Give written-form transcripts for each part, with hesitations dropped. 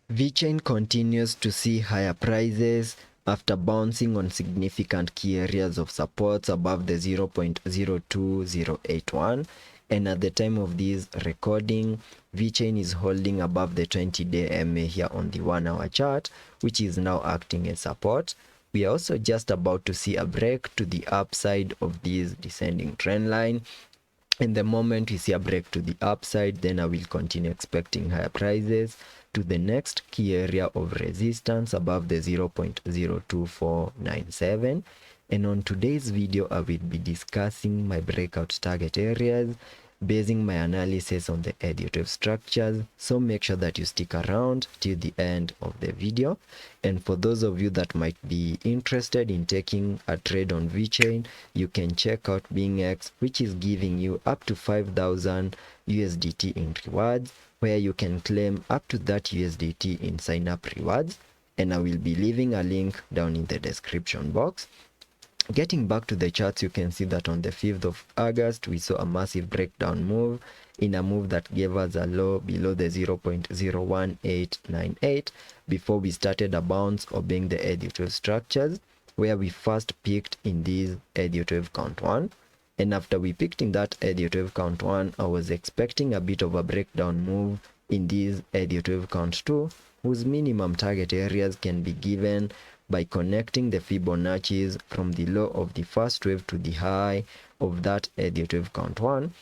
Vechain continues to see higher prices after bouncing on significant key areas of supports above the 0.02081, and at the time of this recording, Vechain is holding above the 20-day MA here on the 1-hour chart, which is now acting as support. We are also just about to see a break to the upside of this descending trend line. And the moment we see a break to the upside, then I will continue expecting higher prices to the next key area of resistance above the 0.02497. And on today's video, I will be discussing my breakout target areas, basing my analysis on the additive structures. So make sure that you stick around till the end of the video. And for those of you that might be interested in taking a trade on Vechain, you can check out BINANCE, which is giving you up to 5,000 USDT in rewards, where you can claim up to that USDT in sign up rewards. And I will be leaving a link down in the description box. Getting back to the charts, you can see that on the 5th of August, we saw a massive breakdown move, in a move that gave us a low below the 0.01898 before we started a bounce obeying the additive structures, where we first peaked in this additive count 1. And after we peaked in that additive count 1, I was expecting a bit of a breakdown move in this additive count 2, whose minimum target areas can be given by connecting the Fibonacci's from the low of the first wave to the high of that additive count 1.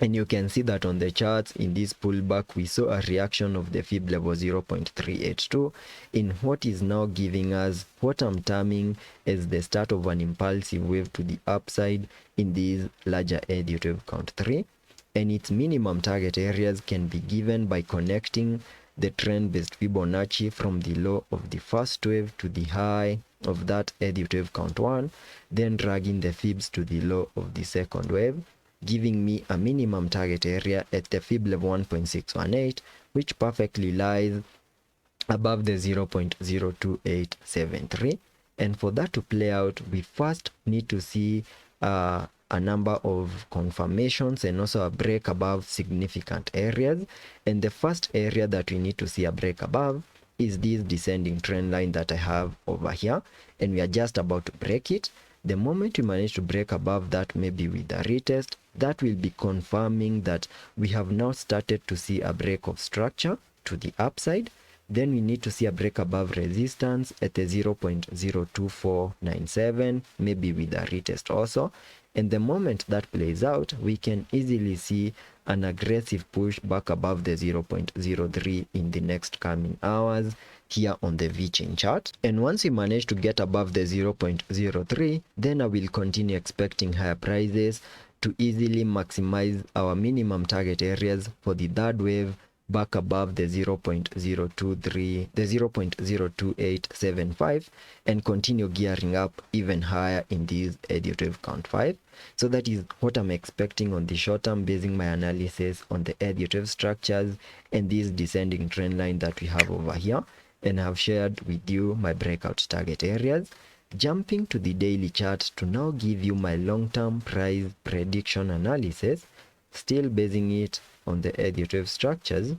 And you can see that on the charts in this pullback, we saw a reaction of the Fib level 0.382 in what is now giving us what I'm terming as the start of an impulsive wave to the upside in this larger additive count 3. And its minimum target areas can be given by connecting the trend-based Fibonacci from the low of the first wave to the high of that additive count 1, then dragging the fibs to the low of the second wave, giving me a minimum target area at the fib level 1.618, which perfectly lies above the 0.02873. And for that to play out, we first need to see a number of confirmations and also a break above significant areas. And the first area that we need to see a break above is this descending trend line that I have over here, and we are just about to break it. The moment we manage to break above that, maybe with a retest, that will be confirming that we have now started to see a break of structure to the upside. Then we need to see a break above resistance at the 0.02497, maybe with a retest also. And the moment that plays out, we can easily see an aggressive push back above the 0.03 in the next coming hours here on the Vechain chart. And once we manage to get above the 0.03, then I will continue expecting higher prices to easily maximize our minimum target areas for the third wave back above the 0.02875 and continue gearing up even higher in this additive count 5. So that is what I'm expecting on the short term, basing my analysis on the additive structures and this descending trend line that we have over here, and I've shared with you my breakout target areas. Jumping to the daily chart to now give you my long-term price prediction analysis, still basing it on the additive structures.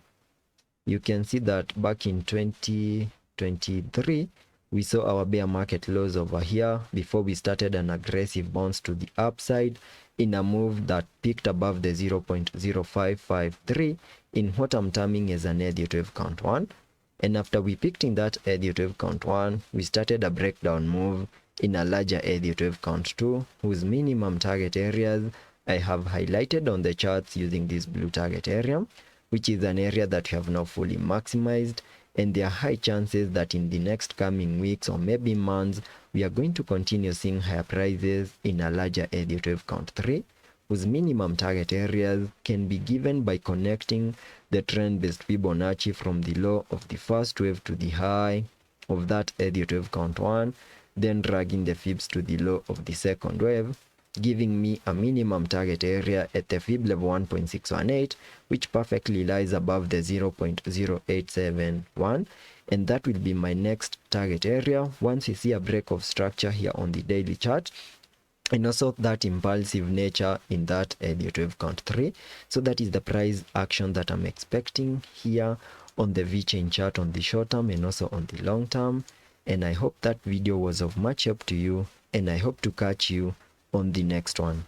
You can see that back in 2023, we saw our bear market lows over here before we started an aggressive bounce to the upside in a move that peaked above the 0.0553 in what I'm terming as an additive count 1. And after we peaked in that additive count 1, we started a breakdown move in a larger additive count 2, whose minimum target areas I have highlighted on the charts using this blue target area, which is an area that we have now fully maximized. And there are high chances that in the next coming weeks or maybe months, we are going to continue seeing higher prices in a larger additive count 3, whose minimum target areas can be given by connecting the trend-based Fibonacci from the low of the first wave to the high of that additive count 1, then dragging the fibs to the low of the second wave, giving me a minimum target area at the fib level 1.618, which perfectly lies above the 0.0871, and that will be my next target area once we see a break of structure here on the daily chart, and also that impulsive nature in that additive count 3. So that is the price action that I'm expecting here on the Vechain chart on the short term and also on the long term. And I hope that video was of much help to you, and I hope to catch you on the next one.